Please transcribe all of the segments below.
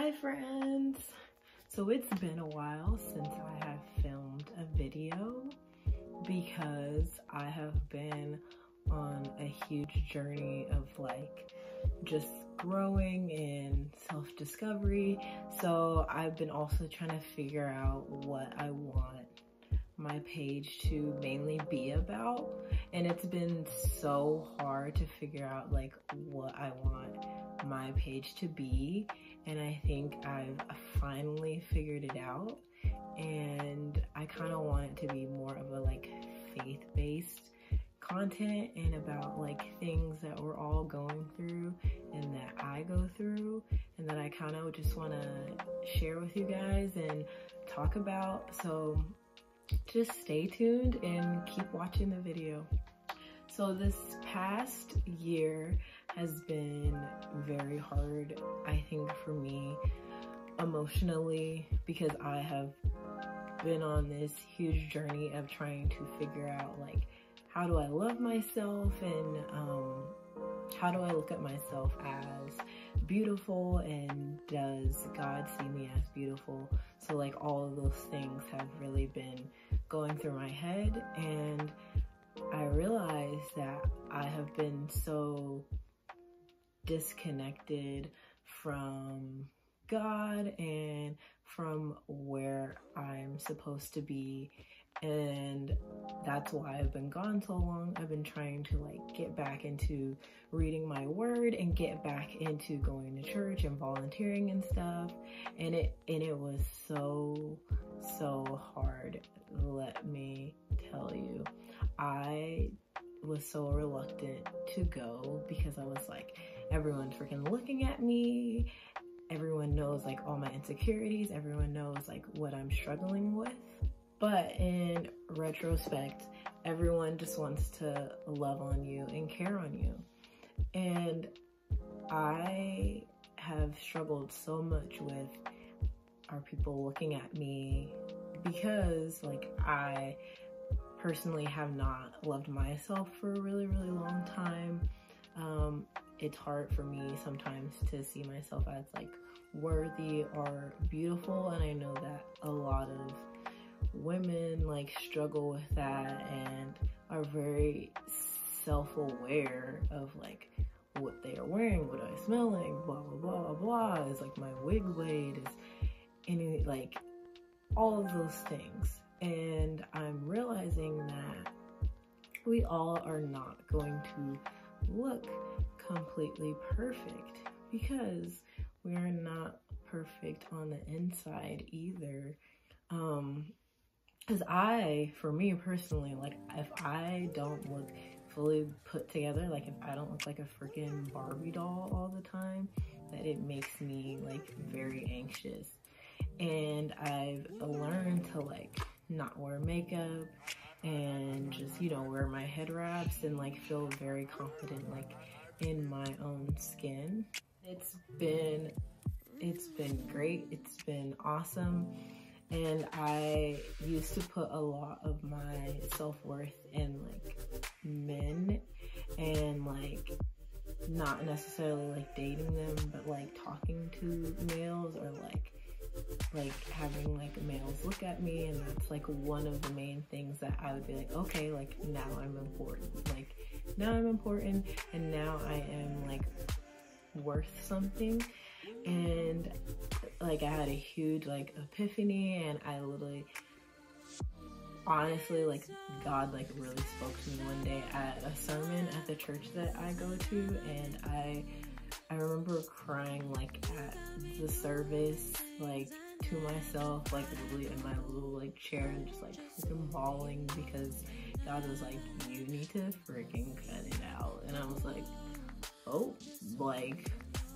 Hi friends! So it's been a while since I have filmed a video because I have been on a huge journey of just growing in self-discovery. So I've been also trying to figure out what I want my page to mainly be about, and it's been so hard to figure out what I want my page to be, and I think I've finally figured it out. And I kind of want it to be more of a faith-based content and about things that we're all going through and that I go through and that I kind of just want to share with you guys and talk about. So just stay tuned and keep watching the video. So this past year has been very hard, I think, for me emotionally, because I have been on this huge journey of trying to figure out how do I love myself, and how do I look at myself as beautiful, and does God see me as beautiful? So all of those things have really been going through my head, and I realized that I have been so disconnected from God and from where I'm supposed to be, and that's why I've been gone so long. I've been trying to get back into reading my word and get back into going to church and volunteering and stuff, and it was so hard. Let me tell you, I was so reluctant to go because I was everyone's freaking looking at me. Everyone knows all my insecurities. Everyone knows what I'm struggling with. But in retrospect, everyone just wants to love on you and care on you. And I have struggled so much with, are people looking at me? Because I personally have not loved myself for a really long time. It's hard for me sometimes to see myself as worthy or beautiful, and I know that a lot of women struggle with that and are very self-aware of what they are wearing, what I smell like, blah blah blah blah, is my wig laid, is any all of those things. And I'm realizing that we all are not going to look completely perfect, because we are not perfect on the inside either. Because for me personally, if I don't look fully put together, if I don't look like a freaking Barbie doll all the time, that it makes me very anxious. And I've learned to not wear makeup and just, wear my head wraps and feel very confident in my own skin. It's been great. It's been awesome. And I used to put a lot of my self-worth in men, and not necessarily dating them, but talking to males, or having males look at me, and that's one of the main things that I would be okay, now I'm important, now I'm important, and now I am worth something. And I had a huge epiphany, and I literally, honestly, God really spoke to me one day at a sermon at the church that I go to, and I remember crying at the service, to myself, literally in my little chair, and just freaking bawling, because God was you need to freaking cut it out. And I was oh,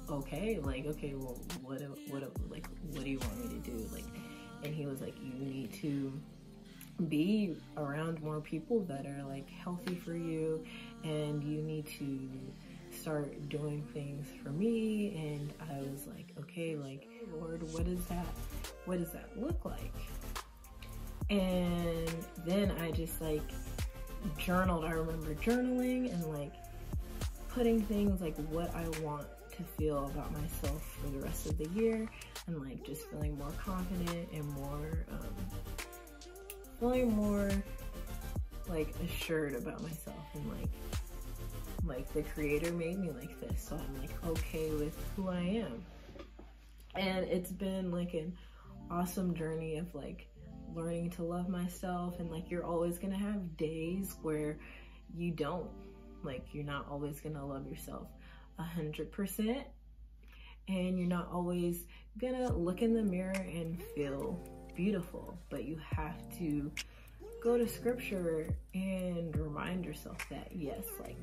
okay, okay, well, what do you want me to do? And he was you need to be around more people that are healthy for you, and you need to start doing things for me. And I was okay, Lord, what does that look like? And then I just journaled. I remember journaling and putting things what I want to feel about myself for the rest of the year, and like just feeling more confident and more feeling more like assured about myself, and like the creator made me like this, so I'm like okay with who I am. And it's been like an awesome journey of like learning to love myself. And like you're always gonna have days where you don't, like you're not always gonna love yourself 100%, and you're not always gonna look in the mirror and feel beautiful, but you have to go to scripture and remind yourself that yes, like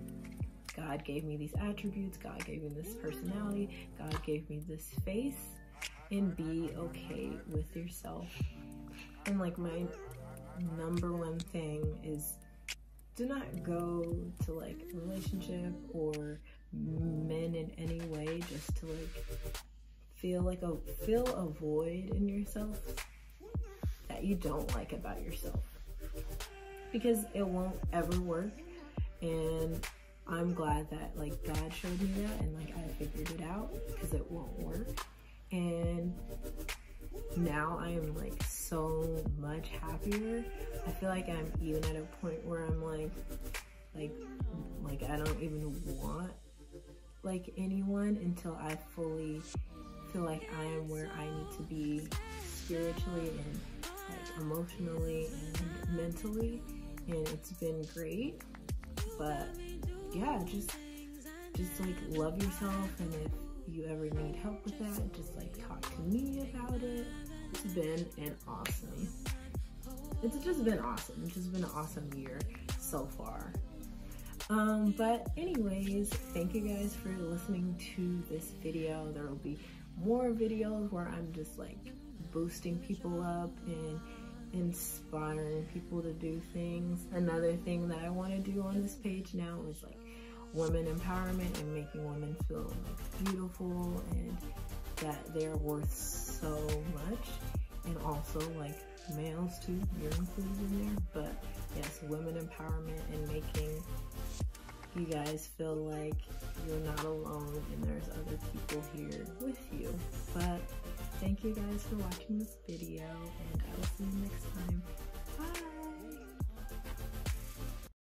God gave me these attributes, God gave me this personality, God gave me this face, and be okay with yourself. And like my number one thing is, do not go to like a relationship or men in any way just to like feel a void in yourself that you don't like about yourself, because it won't ever work. And I'm glad that like God showed me that, and like I figured it out, because it won't work. And now I am like so much happier. I feel like I'm even at a point where I'm like I don't even want like anyone until I fully feel like I am where I need to be spiritually and like emotionally and mentally. And it's been great. But yeah, just like love yourself, and if you ever need help with that, just like talk to me about it. It's just been an awesome year so far. But anyways, thank you guys for listening to this video. There will be more videos where I'm just like boosting people up and inspiring people to do things. Another thing that I want to do on this page now is like women empowerment and making women feel like beautiful and that they're worth so much. And also like males too, you're included in there. But yes, women empowerment and making you guys feel like you're not alone and there's other people here with you. But thank you guys for watching this video, and I will see you next time. Bye!